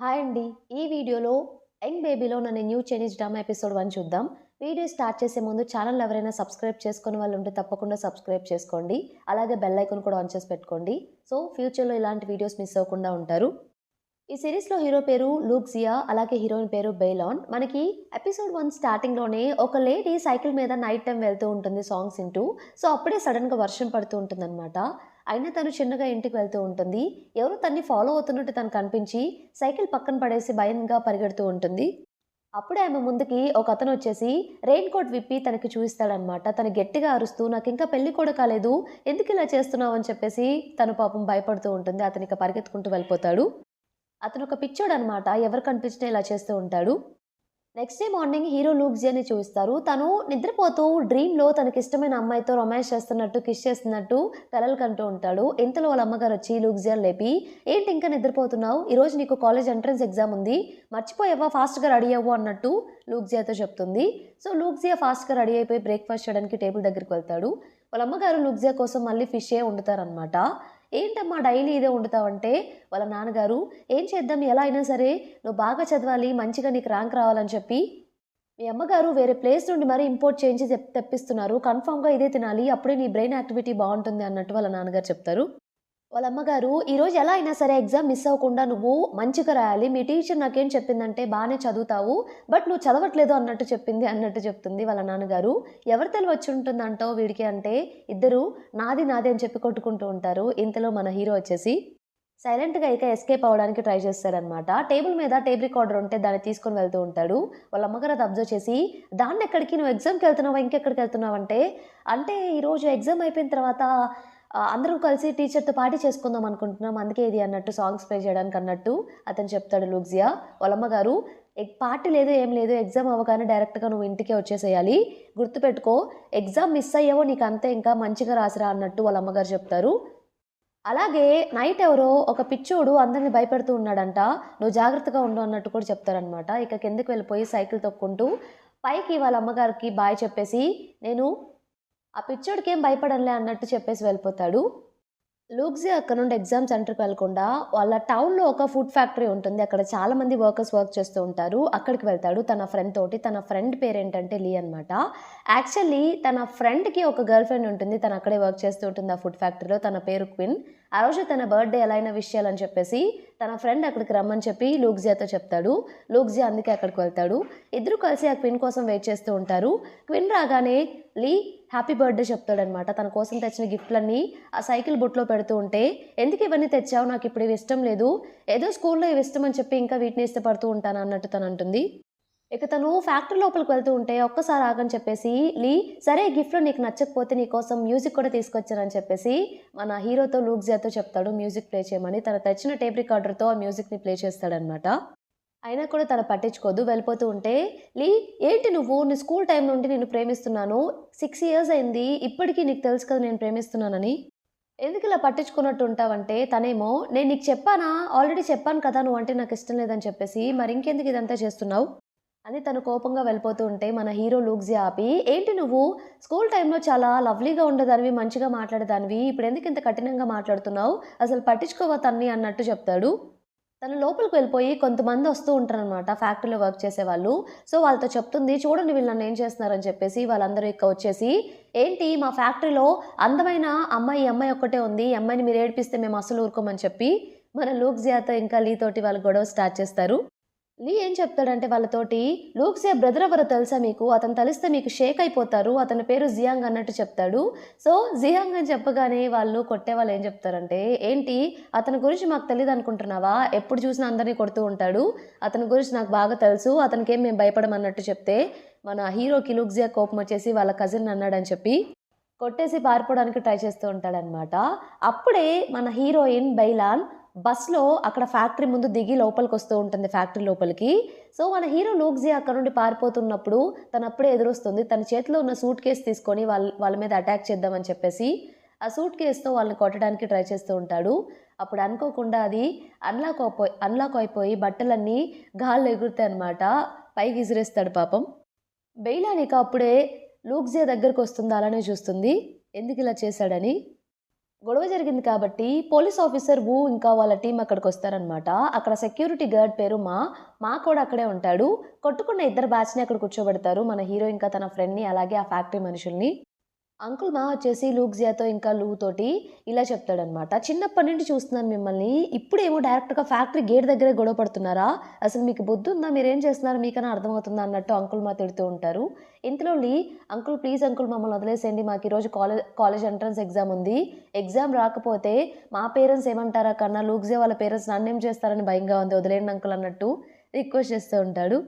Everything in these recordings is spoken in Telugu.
హాయ్ అండి. ఈ వీడియోలో 'యంగ్ బేబీలోన్' అనే న్యూ చైనీస్ డ్రామా ఎపిసోడ్ 1 చూద్దాం. వీడియో స్టార్ట్ చేసే ముందు ఛానల్ ఎవరైనా సబ్స్క్రైబ్ చేసుకుని వాళ్ళు ఉంటే తప్పకుండా సబ్స్క్రైబ్ చేసుకోండి. అలాగే బెల్ ఐకాన్ కూడా ఆన్ చేసి పెట్టుకోండి. సో, ఫ్యూచర్‌లో ఇలాంటి వీడియోస్ మిస్ అవ్వకుండా ఉంటారు. ఈ సిరీస్‌లో హీరో పేరు లూక్ జియా, అలాగే హీరోయిన్ పేరు బెయిలాన్. మనకి ఎపిసోడ్ 1 స్టార్టింగ్‌లోనే ఒక లేడీ సైకిల్ మీద నైట్ టైమ్ వెళ్తూ ఉంటుంది సాంగ్స్ వింటూ. సో, అప్పుడే సడెన్‌గా వర్షం పడుతూ ఉంటుందన్నమాట. అయినా తను చిన్నగా ఇంటికి వెళ్తూ ఉంటుంది. ఎవరో తనని ఫాలో అవుతున్నట్టు తనకు కనిపించి సైకిల్ పక్కన పడేసి భయంగా పరిగెడుతూ ఉంటుంది. అప్పుడే ఆమె ముందుకి ఒకతను వచ్చేసి రెయిన్ కోట్ విప్పి తనకి చూయిస్తాడనమాట. తను గట్టిగా అరుస్తూ "నాకింకా పెళ్లి కూడా కాలేదు. ఎందుకిలా చేస్తున్నావు?" అని చెప్పేసి తను పాపం భయపడుతూ ఉంటుంది. అతనిక పరిగెత్తుకుంటూ వెళ్ళిపోతాడు. అతనొక పిచ్చోడనమాట. ఎవరు కనిపించినా ఇలా చేస్తూ ఉంటాడు. నెక్స్ట్ డే మార్నింగ్ హీరో లూక్ జియాని చూయిస్తారు. తను నిద్రపోతూ డ్రీమ్‌లో తనకిష్టమైన అమ్మాయితో రొమాన్స్ చేస్తున్నట్టు, కిస్ చేస్తున్నట్టు కలలు కంటూ ఉంటాడు. ఇంతలో వాళ్ళ అమ్మగారొచ్చి లూక్ జియాని లేపి, "ఏంటి ఇంకా నిద్రపోతున్నావు? ఈరోజు నీకు కాలేజ్ ఎంట్రన్స్ ఎగ్జామ్ ఉంది. మర్చిపోయావా? ఫాస్ట్‌గా రెడీ అవ్వు" అన్నట్టు లూక్ జియాతో చెప్తుంది. సో, లూక్ జియా ఫాస్ట్‌గా రెడీ అయిపోయి బ్రేక్‌ఫాస్ట్ చేయడానికి టేబుల్ దగ్గరికి వెళ్తాడు. వాళ్ళ అమ్మగారు లూక్ జియా కోసం మళ్ళీ ఫిషే వండుతారనమాట. "ఏంటమ్మా డైలీ ఇదే వండుతావంటే?" వాళ్ళ నాన్నగారు, "ఏం చేద్దాం ఎలా అయినా సరే నువ్వు బాగా చదవాలి, మంచిగా నీకు ర్యాంక్ రావాలని చెప్పి మీ అమ్మగారు వేరే ప్లేస్ నుండి మరీ ఇంపోర్ట్ చేయించి తెప్పిస్తున్నారు. కన్ఫర్మ్‌గా ఇదే తినాలి. అప్పుడే నీ బ్రెయిన్ యాక్టివిటీ బావుంటుంది" అన్నట్టు వాళ్ళ నాన్నగారు చెప్తారు. వాళ్ళ అమ్మగారు, "ఈరోజు ఎలా అయినా సరే ఎగ్జామ్ మిస్ అవ్వకుండా నువ్వు మంచిగా రాయాలి. మీ టీచర్ నాకేం చెప్పిందంటే బానే చదువుతావు. బట్ నువ్వు చదవట్లేదు అన్నట్టు చెప్పింది" అన్నట్టు చెప్తుంది వాళ్ళ నాన్నగారు. ఎవరి తెలివి వచ్చుంటుందంటావు వీడికి అంటే, ఇద్దరు నాది నాది అని చెప్పి కొట్టుకుంటూ ఉంటారు. ఇంతలో మన హీరో వచ్చేసి సైలెంట్‌గా ఇక ఎస్కేప్ అవ్వడానికి ట్రై చేస్తారనమాట. టేబుల్ మీద టేప్ రికార్డర్ ఉంటే దాన్ని తీసుకొని వెళ్తూ ఉంటాడు. వాళ్ళ అమ్మగారు అది అబ్జర్వ్ చేసి, "దాన్నెక్కడికి నువ్వు ఎగ్జామ్‌కెళ్తున్నావా? ఇంకెక్కడికెళ్తున్నావంటే" "అంటే ఈరోజు ఎగ్జామ్ అయిపోయిన తర్వాత అందరం కలిసి టీచర్‌తో పార్టీ చేసుకుందాం అనుకుంటున్నాం. అందుకే ఇది" అన్నట్టు సాంగ్స్ ప్లే చేయడానికి అన్నట్టు అతను చెప్తాడు లూక్జియా. వాళ్ళ అమ్మగారు, పార్టీ లేదు ఏం లేదు. ఎగ్జామ్ అవ్వగానే డైరెక్ట్‌గా నువ్వు ఇంటికే వచ్చేసేయాలి. గుర్తుపెట్టుకో ఎగ్జామ్ మిస్ అయ్యావో నీకంతే ఇంకా మంచిగా రాసిరా" అన్నట్టు వాళ్ళ అమ్మగారు చెప్తారు. అలాగే నైట్ ఎవరో ఒక పిచ్చోడు అందరిని భయపెడుతూ ఉన్నాడంట. "నువ్వు జాగ్రత్తగా ఉండు" అన్నట్టు కూడా చెప్తారనమాట. ఇక కిందకి వెళ్ళిపోయి సైకిల్ తొక్కుంటూ పైకి వాళ్ళ అమ్మగారికి బాయ్ చెప్పేసి, "నేను ఆ పిచ్చోడికేం భయపడనులే" అన్నట్టు చెప్పేసి వెళ్ళిపోతాడు. లూక్సీ అక్కడ నుండి ఎగ్జామ్ సెంటర్‌కి వెళ్ళకుండా వాళ్ళ టౌన్‌లో ఒక ఫుడ్ ఫ్యాక్టరీ ఉంటుంది. అక్కడ చాలామంది వర్కర్స్ వర్క్ చేస్తూ ఉంటారు. అక్కడికి వెళ్తాడు తన ఫ్రెండ్ తోటి. తన ఫ్రెండ్ పేరేంటంటే లీ అనమాట. యాక్చువల్లీ తన ఫ్రెండ్‌కి ఒక గర్ల్ ఫ్రెండ్ ఉంటుంది. తను అక్కడే వర్క్ చేస్తూ ఉంటుంది ఆ ఫుడ్ ఫ్యాక్టరీలో. తన పేరు క్విన్. ఆ రోజు తన బర్త్‌డే ఎలా అయినా విష్ చేయాలని చెప్పేసి తన ఫ్రెండ్ అక్కడికి రమ్మని చెప్పి లూక్జియాతో చెప్తాడు. లూక్జియా అందుకే అక్కడికి వెళ్తాడు. ఇద్దరు కలిసి ఆ క్విన్ కోసం వెయిట్ చేస్తూ ఉంటారు. క్విన్ రాగానే లీ హ్యాపీ బర్త్‌డే చెప్తాడనమాట. తన కోసం తెచ్చిన గిఫ్ట్‌లన్నీ ఆ సైకిల్ బుట్టలో పెడుతూ ఉంటే, "ఎందుకు ఇవన్నీ తెచ్చావు? నాకిప్పుడు ఇవి ఇష్టం లేదు. ఏదో స్కూల్‌లో ఇవి ఇష్టం అని చెప్పి ఇంకా వీటిని ఇష్టపడుతూ ఉంటాను" అన్నట్టు తనంటుంది. ఇక తను ఫ్యాక్టరీ లోపలికి వెళ్తూ ఉంటే, "ఒక్కసారి ఆగని" చెప్పేసి లీ, "సరే ఈ గిఫ్ట్‌లో నీకు నచ్చకపోతే నీకోసం మ్యూజిక్ కూడా తీసుకొచ్చానని" చెప్పేసి మన హీరోతో లూక్జియాతో చెప్తాడు మ్యూజిక్ ప్లే చేయమని. తను తెచ్చిన టేప్ రికార్డర్‌తో ఆ మ్యూజిక్‌ని ప్లే చేస్తాడనమాట. అయినా కూడా తను పట్టించుకోదు. వెళ్ళిపోతూ ఉంటే, "లీ ఏంటి నువ్వు? నీ స్కూల్ టైమ్ నుండి నిన్ను ప్రేమిస్తున్నాను. 6 ఇయర్స్ అయింది. ఇప్పటికి నీకు తెలుసు కదా నేను ప్రేమిస్తున్నానని. ఎందుకిలా పట్టించుకున్నట్టు ఉంటావంటే" తనేమో, "నేను నీకు చెప్పానా? ఆల్రెడీ చెప్పాను కదా! నువ్వంటే నాకిష్టం లేదని చెప్పేసి. మరింకెందుకు ఇదంతా చేస్తున్నావు?" అని తను కోపంగా వెళ్ళిపోతూ ఉంటే, మన హీరో లూక్జియా ఆపి, "ఏంటి నువ్వు స్కూల్ టైమ్‌లో చాలా లవ్లీగా ఉండేదానివి, మంచిగా మాట్లాడేదానివి. ఇప్పుడెందుకు ఇంత కఠినంగా మాట్లాడుతున్నావు? అసలు పట్టించుకోవా తన్ని" అన్నట్టు చెప్తాడు. తను లోపలికి వెళ్ళిపోయి కొంతమంది వస్తూ ఉంటారనమాట ఫ్యాక్టరీలో వర్క్ చేసేవాళ్ళు. సో, వాళ్ళతో చెప్తుంది, "చూడండి వీళ్ళు నన్నేం చేస్తున్నారని" చెప్పేసి. వాళ్ళందరూ ఇక వచ్చేసి, "ఏంటి మా ఫ్యాక్టరీలో అందమైన అమ్మాయి, ఈ అమ్మాయి ఒక్కటే ఉంది. ఈ అమ్మాయిని మీరు ఏడిపిస్తే మేము అస్సలు ఊరుకోమని" చెప్పి మన లూక్జియాతో ఇంకా లీ తోటి వాళ్ళు గొడవ స్టార్ట్ చేస్తారు. లీ ఏం చెప్తాడంటే వాళ్ళతోటి, "లూక్సియా బ్రదర్ ఎవరో తెలుసా మీకు? అతను తెలిస్తే మీకు షేక్ అయిపోతారు. అతని పేరు జియాంగ్" అన్నట్టు చెప్తాడు. సో, జియాంగ్ అని చెప్పగానే వాళ్ళు కొట్టేవాళ్ళు ఏం చెప్తారంటే, "ఏంటి అతని గురించి మాకు తెలీదనుకుంటున్నావా? ఎప్పుడు చూసినా అందరిని కొడుతూ ఉంటాడు. అతని గురించి నాకు బాగా తెలుసు. అతనికేం మేము భయపడం" అన్నట్టు చెప్తే, మన హీరోకి లూక్సియా కోపమొచ్చేసి వాళ్ళ కజిన్ అన్నాడని చెప్పి కొట్టేసి పారిపోవడానికి ట్రై చేస్తూ ఉంటాడనమాట. అప్పుడే మన హీరోయిన్ బెయిలాన్ బస్‌లో అక్కడ ఫ్యాక్టరీ ముందు దిగి లోపలికొస్తూ ఉంటుంది ఫ్యాక్టరీ లోపలికి. సో, మన హీరో లూక్జియా అక్కడ నుండి పారిపోతున్నప్పుడు తనప్పుడే ఎదురొస్తుంది. తన చేతిలో ఉన్న సూట్ కేస్ తీసుకొని వాళ్ళ మీద అటాక్ చేద్దామని చెప్పేసి, ఆ సూట్ కేస్‌తో వాళ్ళని కొట్టడానికి ట్రై చేస్తూ ఉంటాడు. అప్పుడు అనుకోకుండా అది అన్‌లాక్ అయిపోయి బట్టలన్నీ గాల్లో ఎగురుతాయనమాట. పైకి విసిరేస్తాడు పాపం. బెయిలాన్ ఇక అప్పుడే లూక్జియా దగ్గరకొస్తుంది. అలానే చూస్తుంది. ఎందుకిలా చేశాడని. గొడవ జరిగింది కాబట్టి పోలీస్ ఆఫీసర్ వు ఇంకా వాళ్ళ టీం అక్కడికొస్తారనమాట. అక్కడ సెక్యూరిటీ గార్డ్ పేరు మా కూడా అక్కడే ఉంటాడు. కొట్టుకున్న ఇద్దరు బ్యాచ్‌ని అక్కడ కూర్చోబెడతారు. మన హీరో ఇంకా తన ఫ్రెండ్‌ని అలాగే ఆ ఫ్యాక్టరీ మనుషుల్ని. అంకుల్ మా వచ్చేసి లూక్జియాతో ఇంకా లూ తోటి ఇలా చెప్తాడనమాట. చిన్నప్పటి నుండి చూస్తున్నాను మిమ్మల్ని. ఇప్పుడేమో డైరెక్ట్‌గా ఫ్యాక్టరీ గేట్ దగ్గరే గొడవ పడుతున్నారా? అసలు మీకు బుద్ధుందా? మీరేం చేస్తున్నారు? మీకన్నా అర్థమవుతుందా? అన్నట్టు అంకుల్ మా తిడుతూ ఉంటారు. ఇంతలో లీ అంకుల్ ప్లీజ్ అంకుల్ మమ్మల్ని వదిలేసేయండి. మాకు ఈరోజు కాలేజ్ ఎంట్రన్స్ ఎగ్జామ్ ఉంది. ఎగ్జామ్ రాకపోతే మా పేరెంట్స్ ఏమంటారా కన్నా లూక్జియా వాళ్ళ పేరెంట్స్ నన్నేం చేస్తారని భయంగా ఉంది. వదిలేయండి అంకుల్ అన్నట్టు రిక్వెస్ట్ చేస్తూ ఉంటాడు.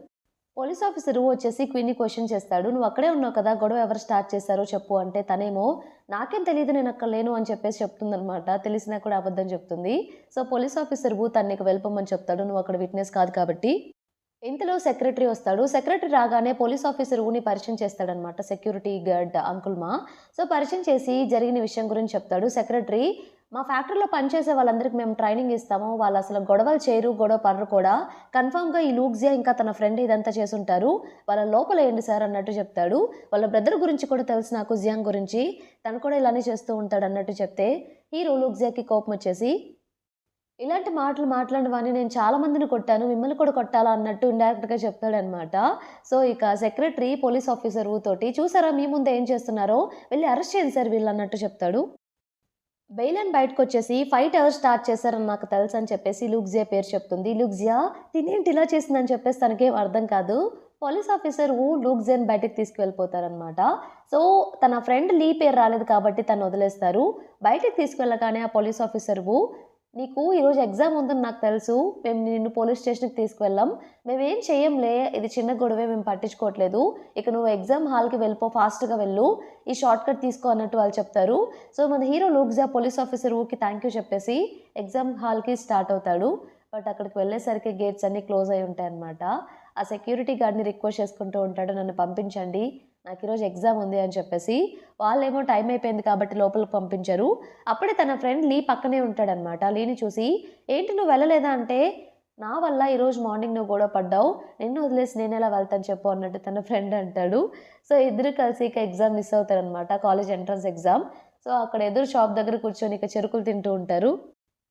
పోలీస్ ఆఫీసరు వచ్చేసి క్వీన్‌ని క్వెషన్ చేస్తాడు. "నువ్వు అక్కడే ఉన్నావు కదా! గొడవ ఎవరు స్టార్ట్ చేశారో చెప్పు" అంటే తనేమో "నాకేం తెలీదు నేనక్కడ లేను" అని చెప్పేసి చెప్తుందనమాట. తెలిసినా కూడా అబద్ధం చెప్తుంది. సో, పోలీస్ ఆఫీసర్ తను నీకు వెళ్ళిపోమని చెప్తాడు. నువ్వు అక్కడ విట్‌నెస్ కాదు కాబట్టి. ఇంతలో సెక్రటరీ వస్తాడు. సెక్రటరీ రాగానే పోలీస్ ఆఫీసర్ ఊని పరిచయం చేస్తాడనమాట సెక్యూరిటీ గార్డ్ అంకుల్ మా. సో, పరిచయం చేసి జరిగిన విషయం గురించి చెప్తాడు. సెక్రటరీ మా ఫ్యాక్టరీలో పనిచేసే వాళ్ళందరికి మేము ట్రైనింగ్ ఇస్తాము. వాళ్ళసలు గొడవలు చేయరు, గొడవ పడరు కూడా. కన్ఫర్మ్‌గా ఈ లూక్జియా ఇంకా తన ఫ్రెండ్ ఇదంతా చేసుంటారు. వాళ్ళని లోపలేయండి సార్ అన్నట్టు చెప్తాడు. వాళ్ళ బ్రదర్ గురించి కూడా తెలుసు నాకు జియాంగ్ గురించి. తను కూడా ఇలానే చేస్తూ ఉంటాడన్నట్టు చెప్తే హీరో లూక్జియాకి కోపమొచ్చేసి ఇలాంటి మాటలు మాట్లాడిన వాడిని నేను చాలా మందిని కొట్టాను. మిమ్మల్ని కూడా కొట్టాలా అన్నట్టు ఇండైరెక్ట్‌గా చెప్తాడనమాట. సో, ఇక సెక్రటరీ పోలీస్ ఆఫీసర్ తోటి చూసారా మీ ముందే ఏం చేస్తున్నారో వెళ్లి అరెస్ట్ చేయండి సార్ వీళ్ళన్నట్టు చెప్తాడు. బెయిలన్ బయటకొచ్చేసి ఫైట్ ఎవరు స్టార్ట్ చేశారని నాకు తెలుసని చెప్పేసి లూక్జియా పేరు చెప్తుంది. లూక్జియా తినేంటి ఇలా చేసిందని చెప్పేసి తనకేం అర్థం కాదు. పోలీస్ ఆఫీసర్ లూక్జియాని బయటికి తీసుకువెళ్ళిపోతారనమాట. సో, తన ఫ్రెండ్ లీ పేరు రాలేదు కాబట్టి తను వదిలేస్తారు. బయటికి తీసుకెళ్ళగానే ఆ పోలీస్ ఆఫీసర్ నీకు ఈరోజు ఎగ్జామ్ ఉందని నాకు తెలుసు. మేము నిన్ను పోలీస్ స్టేషన్‌కి తీసుకువెళ్ళాం. మేమేం చెయ్యంలే. ఇది చిన్న గొడవే మేము పట్టించుకోవట్లేదు. ఇక నువ్వు ఎగ్జామ్ హాల్‌కి వెళ్ళిపో ఫాస్ట్‌గా వెళ్ళు. ఈ షార్ట్‌కట్ తీసుకో అన్నట్టు వాళ్ళు చెప్తారు. సో, మన హీరో లూక్జియా పోలీస్ ఆఫీసర్ థాంక్ యూ చెప్పేసి ఎగ్జామ్ హాల్‌కి స్టార్ట్ అవుతాడు. బట్ అక్కడికి వెళ్ళేసరికి గేట్స్ అన్నీ క్లోజ్ అయ్యి ఉంటాయన్నమాట. ఆ సెక్యూరిటీ గార్డ్‌ని రిక్వెస్ట్ చేసుకుంటూ ఉంటాడు. నన్ను పంపించండి. నాకు ఈరోజు ఎగ్జామ్ ఉంది అని చెప్పేసి. వాళ్ళేమో టైం అయిపోయింది కాబట్టి లోపలికి పంపించరు. అప్పుడే తన ఫ్రెండ్ లీ పక్కనే ఉంటాడనమాట. లీని చూసి ఏంటి నువ్వు వెళ్ళలేదా అంటే, నా వల్ల ఈరోజు మార్నింగ్ నువ్వు గొడవ పడ్డావు. నిన్ను వదిలేసి నేనెలా వెళ్తాను చెప్పు అన్నట్టు తన ఫ్రెండ్ అంటాడు. సో, ఇద్దరు కలిసి ఇక ఎగ్జామ్ మిస్ అవుతారనమాట. College entrance exam. సో, అక్కడ ఎదురు షాప్ దగ్గర కూర్చొని ఇక చెరుకులు తింటూ ఉంటారు.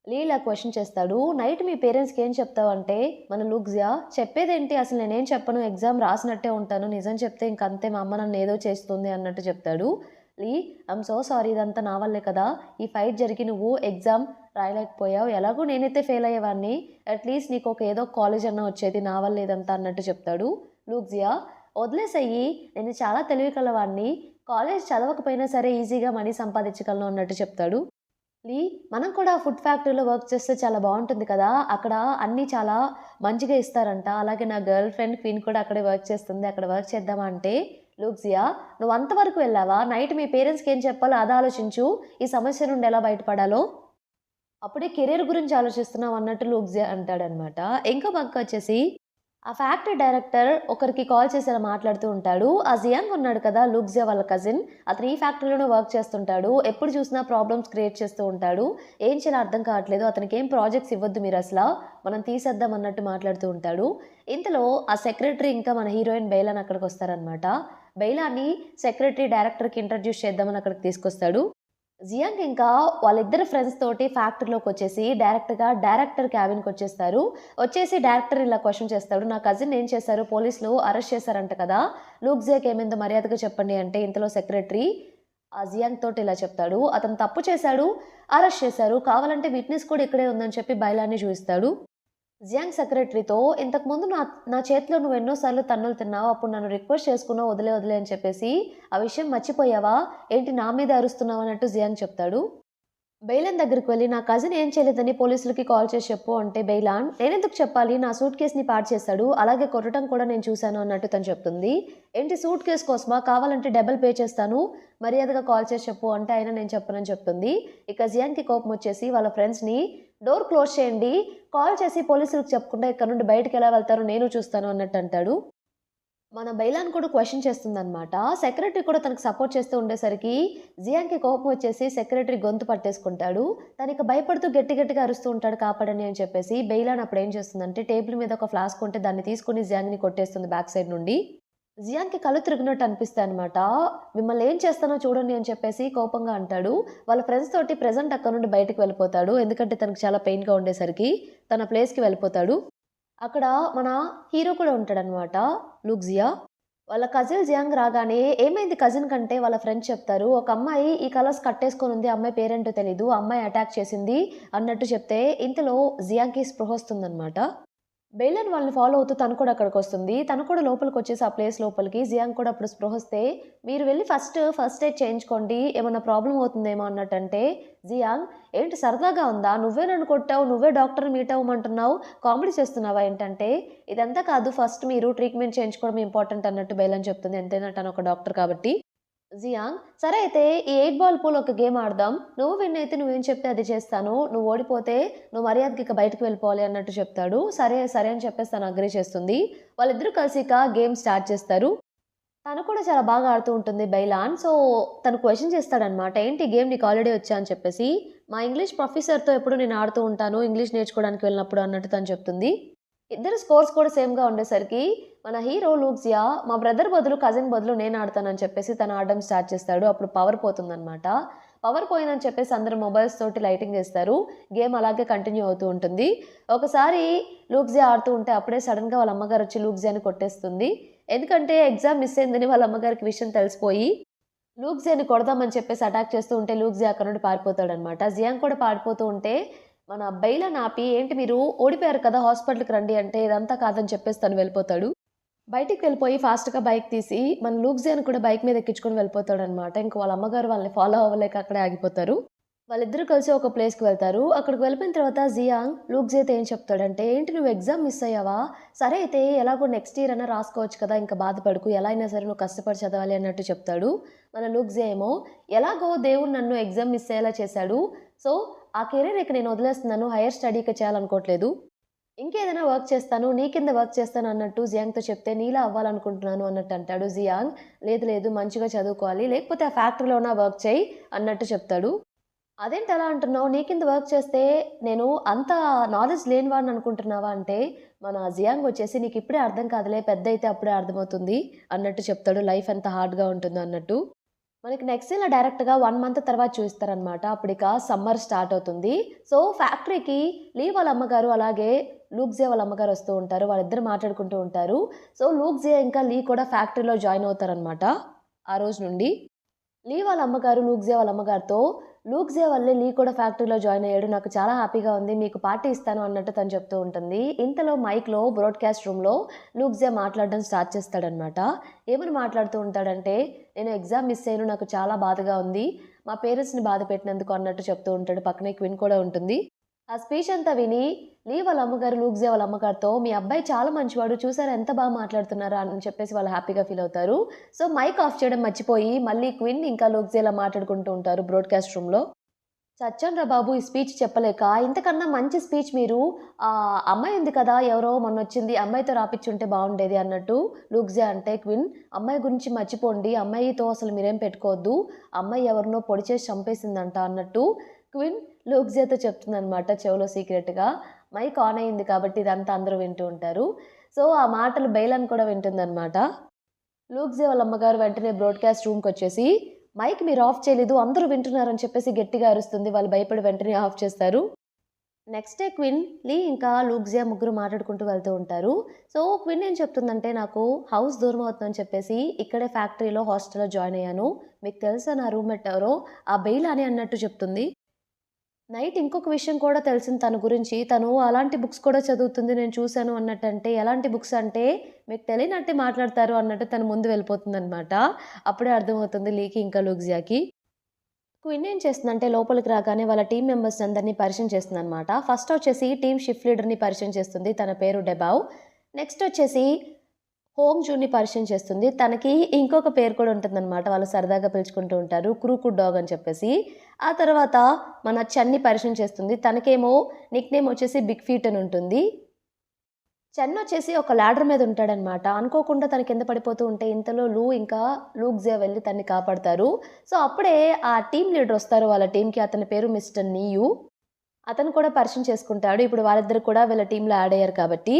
లీ ఇలా క్వెషన్ చేస్తాడు. నైట్ మీ పేరెంట్స్‌కి ఏం చెప్తావంటే, మన లూక్జియా చెప్పేదేంటి అసలు నేనేం చెప్పను. ఎగ్జామ్ రాసినట్టే ఉంటాను. నిజం చెప్తే ఇంకంతే మా అమ్మ నన్నేదో చేస్తుంది అన్నట్టు చెప్తాడు. లీ ఐయామ్ సో సారీ ఇదంతా నా వల్లే కదా! ఈ ఫైట్ జరిగి నువ్వు ఎగ్జామ్ రాయలేకపోయావు. ఎలాగో నేనైతే ఫెయిల్ అయ్యేవాడిని. అట్‌లీస్ట్ నీకొక ఏదో కాలేజ్ అన్నా వచ్చేది. నా వల్లే ఇదంతా అన్నట్టు చెప్తాడు. లూక్జియా వదిలేసెయ్యి. నేను చాలా తెలివి కలవాడిని. కాలేజ్ చదవకపోయినా సరే ఈజీగా మనీ సంపాదించగలను అన్నట్టు చెప్తాడు. లీ మనం కూడా ఫుడ్ ఫ్యాక్టరీలో వర్క్ చేస్తే చాలా బావుంటుంది కదా! అక్కడ అన్నీ చాలా మంచిగా ఇస్తారంట. అలాగే నా గర్ల్ ఫ్రెండ్ క్వీన్ కూడా అక్కడే వర్క్ చేస్తుంది. అక్కడ వర్క్ చేద్దామా అంటే, లూక్జియా నువ్వు అంతవరకు వెళ్ళావా? నైట్ మీ పేరెంట్స్‌కి ఏం చెప్పాలో అది ఆలోచించు. ఈ సమస్య నుండి ఎలా బయటపడాలో. అప్పుడే కెరియర్ గురించి ఆలోచిస్తున్నావు అన్నట్టు లూక్జియా అంటాడనమాట. ఇంకో పక్క వచ్చేసి ఆ ఫ్యాక్టరీ డైరెక్టర్ ఒకరికి కాల్ చేసి ఇలా మాట్లాడుతూ ఉంటాడు. ఆ జియాంగ్ ఉన్నాడు కదా లూక్జియా వాళ్ళ కజిన్. అతను ఈ ఫ్యాక్టరీలోనే వర్క్ చేస్తుంటాడు. ఎప్పుడు చూసినా ప్రాబ్లమ్స్ క్రియేట్ చేస్తూ ఉంటాడు. ఏం చేయాలో అర్థం కావట్లేదు. అతనికి ఏం ప్రాజెక్ట్స్ ఇవ్వద్దు మీరు అసల. మనం తీసేద్దాం అన్నట్టు మాట్లాడుతూ ఉంటాడు. ఇంతలో ఆ సెక్రటరీ ఇంకా మన హీరోయిన్ బెయిలాన్ అక్కడికొస్తారనమాట. బెయిలాన్ని సెక్రటరీ డైరెక్టర్‌కి ఇంట్రొడ్యూస్ చేద్దామని అక్కడికి తీసుకొస్తాడు. జియాంగ్ ఇంకా వాళ్ళిద్దరు ఫ్రెండ్స్ తోటి ఫ్యాక్టరీలోకొచ్చేసి డైరెక్ట్‌గా డైరెక్టర్ క్యాబిన్‌కొచ్చేస్తారు. వచ్చేసి డైరెక్టర్ ఇలా క్వెషన్ చేస్తాడు. "నా కజిన్ ఏం చేశారు? పోలీసులు అరెస్ట్ చేశారంట కదా! లూక్జియాకి ఏమైందో మర్యాదగా చెప్పండి" అంటే ఇంతలో సెక్రటరీ ఆ జియాంగ్ తోటి ఇలా చెప్తాడు. "అతను తప్పు చేశాడు. అరెస్ట్ చేశారు. కావాలంటే విట్‌నెస్ కూడా ఇక్కడే ఉందని" చెప్పి బైలాన్ని చూయిస్తాడు. జియాంగ్ సెక్రటరీతో ఇంతకుముందు నా నా చేతిలో నువ్వు ఎన్నో సార్లు తన్నులు తిన్నావు. అప్పుడు నన్ను రిక్వెస్ట్ చేసుకున్నావు వదిలే వదిలే అని చెప్పేసి. ఆ విషయం మర్చిపోయావా? ఏంటి నా మీద అరుస్తున్నావు అన్నట్టు జియాంగ్ చెప్తాడు. బెయిలాన్ దగ్గరికి వెళ్లి నా కజిన్ ఏం చేయలేదని పోలీసులకి కాల్ చేసి చెప్పు అంటే బెయిలాన్ నేనెందుకు చెప్పాలి? నా సూట్ కేస్‌ని పాడు చేశాడు. అలాగే కొట్టడం కూడా నేను చూశాను అన్నట్టు తను చెప్తుంది. ఏంటి సూట్ కేస్ కోసమా? కావాలంటే డబుల్ పే చేస్తాను. మర్యాదగా కాల్ చేసి చెప్పు అంటే అయినా నేను చెప్పనని చెప్తుంది. ఇక జియాన్‌కి కోపం వచ్చేసి వాళ్ళ ఫ్రెండ్స్‌ని డోర్ క్లోజ్ చేయండి. కాల్ చేసి పోలీసులకు చెప్పకుండా ఇక్కడ నుండి బయటికెలా వెళ్తారో నేను చూస్తాను అన్నట్టు అంటాడు. మన బెయిలాన్ కూడా క్వెషన్ చేస్తుందనమాట. సెక్రటరీ కూడా తనకు సపోర్ట్ చేస్తూ ఉండేసరికి జియాన్‌కి కోపం వచ్చేసి సెక్రటరీ గొంతు పట్టేసుకుంటాడు. తనిక భయపడుతూ గట్టి గట్టిగా అరుస్తూ ఉంటాడు కాపాడండి అని చెప్పేసి. బెయిలాన్ అప్పుడు ఏం చేస్తుందంటే టేబుల్ మీద ఒక ఫ్లాస్క్ ఉంటే దాన్ని తీసుకొని జియాంగ్‌ని కొట్టేస్తుంది బ్యాక్ సైడ్ నుండి. జియాంగ్‌కి కళ్ళు తిరిగినట్టు అనిపిస్తాయన్నమాట. మిమ్మల్ని ఏం చేస్తానో చూడండి అని చెప్పేసి కోపంగా అంటాడు. వాళ్ళ ఫ్రెండ్స్ తోటి ప్రెజెంట్ అక్కడి నుండి బయటికి వెళ్ళిపోతాడు. ఎందుకంటే తనకు చాలా పెయిన్‌గా ఉండేసరికి తన ప్లేస్‌కి వెళ్ళిపోతాడు. అక్కడ మన హీరో కూడా ఉంటాడనమాట. లూక్జియా. వాళ్ళ కజిన్ జియాంగ్ రాగానే ఏమైంది కజిన్ కంటే వాళ్ళ ఫ్రెండ్స్ చెప్తారు. ఒక అమ్మాయి ఈ కలర్స్ కట్టేసుకొనుంది. ఆ అమ్మాయి పేరేంటో తెలీదు. ఆ అమ్మాయి అటాక్ చేసింది అన్నట్టు చెప్తే ఇంతలో జియాంగ్‌కి స్పృహొస్తుందనమాట. బెయిలన్ వాళ్ళని ఫాలో అవుతూ తను కూడా అక్కడికొస్తుంది. తను కూడా లోపలికొచ్చేసి ఆ ప్లేస్ లోపలికి జియాంగ్ కూడా అప్పుడు స్పృహొస్తే, "మీరు వెళ్లి ఫస్ట్ ఎయిడ్ చేయించుకోండి. ఏమన్నా ప్రాబ్లమ్ అవుతుందేమో" అన్నట్టంటే, జియాంగ్ "ఏంటి సరదాగా ఉందా? నువ్వే నన్ను కొట్టావు. నువ్వే డాక్టర్‌ని మీట్ అవ్వమంటున్నావు. కామెడీ చేస్తున్నావా ఏంటంటే, ఇదంతా కాదు ఫస్ట్ మీరు ట్రీట్మెంట్ చేయించుకోవడం ఇంపార్టెంట్" అన్నట్టు బెయిలన్ చెప్తుంది. ఎంతైనా తను ఒక డాక్టర్ కాబట్టి. జియాంగ్ "సరే అయితే ఈ 8 బాల్ పూల్ ఒక గేమ్ ఆడదాం. నువ్వు విన్ అయితే నువ్వేం చెప్తే అది చేస్తాను. నువ్వు ఓడిపోతే నువ్వు మర్యాదగా ఇక బయటికి వెళ్ళిపోవాలి" అన్నట్టు చెప్తాడు. సరే, సరే అని చెప్పేసి తను అగ్రీ చేస్తుంది. వాళ్ళిద్దరూ కలిసి ఇక గేమ్ స్టార్ట్ చేస్తారు. తను కూడా చాలా బాగా ఆడుతూ ఉంటుంది బైలాన్. సో, తను క్వెషన్ చేస్తాడనమాట. "ఏంటి ఈ గేమ్ నీకు ఆల్రెడీ వచ్చా?" అని చెప్పేసి. "మా ఇంగ్లీష్ ప్రొఫెసర్‌తో ఎప్పుడు నేను ఆడుతూ ఉంటాను. ఇంగ్లీష్ నేర్చుకోవడానికి వెళ్ళినప్పుడు" అన్నట్టు తను చెప్తుంది. ఇద్దరి స్కోర్స్ కూడా సేమ్‌గా ఉండేసరికి మన హీరో లూక్సియా మా బ్రదర్ బదులు, కజిన్ బదులు నేను ఆడతానని చెప్పేసి తను ఆడడం స్టార్ట్ చేస్తాడు. అప్పుడు పవర్ పోతుందనమాట. పవర్ పోయిందని చెప్పేసి అందరూ మొబైల్స్ తోటి లైటింగ్ చేస్తారు. గేమ్ అలాగే కంటిన్యూ అవుతూ ఉంటుంది. ఒకసారి లూక్సియా ఆడుతూ ఉంటే అప్పుడే సడెన్‌గా వాళ్ళ అమ్మగారొచ్చి లూక్సియాని కొట్టేస్తుంది. ఎందుకంటే ఎగ్జామ్ మిస్ అయిందని వాళ్ళ అమ్మగారికి విషయం తెలిసిపోయి లూక్సియాని కొడదామని చెప్పేసి అటాక్ చేస్తూ ఉంటే లూక్సియా అక్కడి నుండి పారిపోతాడనమాట. జియాంగ్ కూడా పారిపోతూ ఉంటే మన బెయిలన్ ఆపి, "ఏంటి మీరు ఓడిపోయారు కదా! హాస్పిటల్‌కి రండి" అంటే ఇదంతా కాదని చెప్పేసి తను వెళ్ళిపోతాడు. బయటికి వెళ్ళిపోయి ఫాస్ట్‌గా బైక్ తీసి మన లూక్సియాని కూడా బైక్ మీద ఎక్కించుకొని వెళ్ళిపోతాడనమాట. ఇంక వాళ్ళ అమ్మగారు వాళ్ళని ఫాలో అవ్వలేక అక్కడే ఆగిపోతారు. వాళ్ళిద్దరూ కలిసి ఒక ప్లేస్‌కి వెళ్తారు. అక్కడికి వెళ్ళిపోయిన తర్వాత జియాంగ్ లూక్సియాతో ఏం చెప్తాడంటే, "ఏంటి నువ్వు ఎగ్జామ్ మిస్ అయ్యావా? సరే అయితే ఎలాగో నెక్స్ట్ ఇయర్ అన్నా రాసుకోవచ్చు కదా! ఇంక బాధపడకు. ఎలా అయినా సరే నువ్వు కష్టపడి చదవాలి" అన్నట్టు చెప్తాడు. మన లూక్సియా ఏమో, "ఎలాగో దేవుడు నన్ను ఎగ్జామ్ మిస్ అయ్యేలా చేశాడు. సో, ఆ కెరీర్ ఇక నేను వదిలేస్తున్నాను. హైర్ స్టడీ ఇక చేయాలనుకోవట్లేదు. ఇంకేదైనా వర్క్ చేస్తాను. నీ కింద వర్క్ చేస్తాను" అన్నట్టు జియాంగ్‌తో చెప్తే, "నీలా అవ్వాలనుకుంటున్నాను" అన్నట్టు అంటాడు జియాంగ్. "లేదు లేదు మంచిగా చదువుకోవాలి. లేకపోతే ఆ ఫ్యాక్టరీలోనా వర్క్ చెయ్యి" అన్నట్టు చెప్తాడు. "అదేంటి అలా అంటున్నావు? నీ కింద వర్క్ చేస్తే నేను అంత నాలెడ్జ్ లేనివాడిని అనుకుంటున్నావా?" అంటే మన జియాంగ్ వచ్చేసి, "నీకిప్పుడే అర్థం కాదులే పెద్దయితే అప్పుడే అర్థమవుతుంది" అన్నట్టు చెప్తాడు. లైఫ్ ఎంత హార్డ్‌గా ఉంటుందో అన్నట్టు. మనకి నెక్స్ట్ సీన్‌లో డైరెక్ట్‌గా 1 మంత్ తర్వాత చూయిస్తారనమాట. అప్పుడిక సమ్మర్ స్టార్ట్ అవుతుంది. సో, ఫ్యాక్టరీకి లీ వాళ్ళ అమ్మగారు అలాగే లూక్జియా వాళ్ళ అమ్మగారు వస్తూ ఉంటారు. వాళ్ళిద్దరు మాట్లాడుకుంటూ ఉంటారు. సో, లూక్జియా ఇంకా లీ కూడా ఫ్యాక్టరీలో జాయిన్ అవుతారనమాట ఆ రోజు నుండి. లీ వాళ్ళ అమ్మగారు లూక్జియా వాళ్ళ అమ్మగారితో, "లూక్జియా వల్లే లీ కూడా ఫ్యాక్టరీలో జాయిన్ అయ్యాడు. నాకు చాలా హ్యాపీగా ఉంది. మీకు పార్టీ ఇస్తాను" అన్నట్టు తను చెప్తూ ఉంటుంది. ఇంతలో మైక్‌లో బ్రాడ్‌కాస్ట్ రూమ్‌లో లూక్జియా మాట్లాడడం స్టార్ట్ చేస్తాడనమాట. ఏమని మాట్లాడుతూ ఉంటాడంటే, "నేను ఎగ్జామ్ మిస్ అయ్యాను. నాకు చాలా బాధగా ఉంది. మా పేరెంట్స్‌ని బాధ పెట్టినందుకు" అన్నట్టు చెప్తూ ఉంటాడు. పక్కనే క్విన్ కూడా ఉంటుంది. ఆ స్పీచ్ అంతా విని లీ వాళ్ళ అమ్మగారు లూక్జియా వాళ్ళ అమ్మగారితో, "మీ అబ్బాయి చాలా మంచివాడు. చూసారా ఎంత బాగా మాట్లాడుతున్నారా" అని చెప్పేసి వాళ్ళు హ్యాపీగా ఫీల్ అవుతారు. సో, మైక్ ఆఫ్ చేయడం మర్చిపోయి మళ్ళీ క్విన్ ఇంకా లూక్జియా ఇలా మాట్లాడుకుంటూ ఉంటారు బ్రాడ్‌కాస్ట్ రూమ్‌లో. "చచ్చానురా బాబు ఈ స్పీచ్ చెప్పలేక. ఇంతకన్నా మంచి స్పీచ్ మీరు అమ్మాయి ఉంది కదా! ఎవరో మొన్నొచ్చింది. అమ్మాయితో రాపిచ్చుంటే బావుండేది" అన్నట్టు లూక్జియా అంటే క్విన్, "అమ్మాయి గురించి మర్చిపోండి. అమ్మాయితో అసలు మీరేం పెట్టుకోవద్దు. అమ్మాయి ఎవరినో పొడి చేసి చంపేసిందంట" అన్నట్టు క్విన్ లూక్జియాతో చెప్తుందనమాట చెవిలో సీక్రెట్‌గా. మైక్ ఆన్ అయింది కాబట్టి ఇదంతా అందరూ వింటూ ఉంటారు. సో, ఆ మాటలు బెయిలన్ కూడా వింటుందనమాట. లూక్జియా వాళ్ళ అమ్మగారు వెంటనే బ్రాడ్‌కాస్ట్ రూమ్‌కొచ్చేసి, "మైక్ మీరు ఆఫ్ చేయలేదు. అందరూ వింటున్నారని" చెప్పేసి గట్టిగా అరుస్తుంది. వాళ్ళు భయపడి వెంటనే ఆఫ్ చేస్తారు. నెక్స్ట్ డే క్విన్, లీ ఇంకా లూక్జియా ముగ్గురు మాట్లాడుకుంటూ వెళ్తూ ఉంటారు. సో, క్విన్ ఏం చెప్తుందంటే, "నాకు హౌస్ దూరం అవుతుందని చెప్పేసి ఇక్కడే ఫ్యాక్టరీలో హాస్టల్‌లో జాయిన్ అయ్యాను. మీకు తెలుసా నా రూమ్‌మేట్ ఎవరో? ఆ బెయిల్" అన్నట్టు చెప్తుంది. నైట్ ఇంకొక విషయం కూడా తెలిసింది తన గురించి. తను అలాంటి బుక్స్ కూడా చదువుతుంది నేను చూసాను అన్నట్టంటే, ఎలాంటి బుక్స్ అంటే, మీకు తెలియనట్టే మాట్లాడతారు అన్నట్టు తను ముందు వెళ్ళిపోతుందనమాట. అప్పుడే అర్థమవుతుంది లీకి ఇంకా లూక్జియాకి. క్విన్ ఏం చేస్తుందంటే లోపలికి రాగానే వాళ్ళ టీమ్ మెంబర్స్ అందరిని పరిచయం చేస్తుందనమాట. ఫస్ట్ వచ్చేసి టీమ్ షిఫ్ట్ లీడర్‌ని పరిచయం చేస్తుంది. తన పేరు డెబావ్. నెక్స్ట్ వచ్చేసి హోంగ్ జూన్‌ని పరిచయం చేస్తుంది. తనకి ఇంకొక పేరు కూడా ఉంటుందనమాట. వాళ్ళు సరదాగా పిలుచుకుంటూ ఉంటారు. క్రూకుడ్ డాగ్ అని చెప్పేసి. ఆ తర్వాత మన చన్ని పరిచయం చేస్తుంది. తనకేమో నిక్‌నేమ్ వచ్చేసి బిగ్ ఫీట్ అని ఉంటుంది. చెన్ వచ్చేసి ఒక లాడర్ మీద ఉంటాడనమాట. అనుకోకుండా తను కింద పడిపోతూ ఉంటే ఇంతలో లూ ఇంకా లూక్జియా వెళ్లి తనని కాపాడతారు. సో, అప్పుడే ఆ టీమ్ లీడర్ వస్తారు వాళ్ళ టీమ్‌కి. అతని పేరు మిస్టర్ నీయు. అతను కూడా పరిచయం చేసుకుంటాడు. ఇప్పుడు వాళ్ళిద్దరు కూడా వీళ్ళ టీమ్‌లో యాడ్ అయ్యారు కాబట్టి.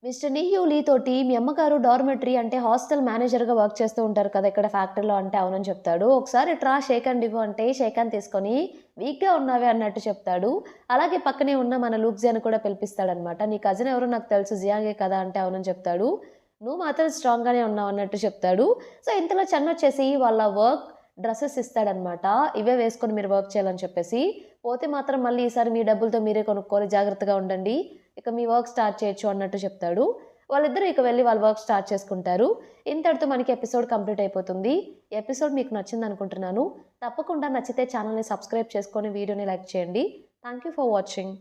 మిస్టర్ నీయు లీ తోటి మీ అమ్మగారు డార్మెటరీ అంటే హాస్టల్ మేనేజర్‌గా వర్క్ చేస్తూ ఉంటారు కదా! ఇక్కడ ఫ్యాక్టరీలో అంటే అవునని చెప్తాడు. ఒకసారి ఇట్రా షేక్ హ్యాండ్ ఇవ్వు అంటే షేక్ హ్యాండ్ తీసుకొని వీక్‌గా ఉన్నావే అన్నట్టు చెప్తాడు. అలాగే పక్కనే ఉన్న మన లూక్జియాని కూడా పిలిపిస్తాడనమాట. నీ కజిన్ ఎవరో నాకు తెలుసు జియాంగే కదా! అంటే అవునని చెప్తాడు. నువ్వు మాత్రం స్ట్రాంగ్‌గానే ఉన్నావు అన్నట్టు చెప్తాడు. సో, ఇంతలో చెన్నొచ్చేసి వాళ్ళ వర్క్ డ్రెసెస్ ఇస్తాడనమాట. ఇవే వేసుకొని మీరు వర్క్ చేయాలని చెప్పేసి. పోతే మాత్రం మళ్ళీ ఈసారి మీ డబ్బులతో మీరే కొనుక్కోవాలి జాగ్రత్తగా ఉండండి. ఇక మీ వర్క్ స్టార్ట్ చేయొచ్చు అన్నట్టు చెప్తాడు. వాళ్ళిద్దరూ ఇక వెళ్లి వాళ్ళ వర్క్ స్టార్ట్ చేసుకుంటారు. ఇంతటితో మనకి ఎపిసోడ్ కంప్లీట్ అయిపోతుంది. ఈ ఎపిసోడ్ మీకు నచ్చిందనుకుంటున్నాను. తప్పకుండా నచ్చితే ఛానెల్‌ని సబ్స్క్రైబ్ చేసుకొని వీడియోని లైక్ చేయండి. Thank you for watching.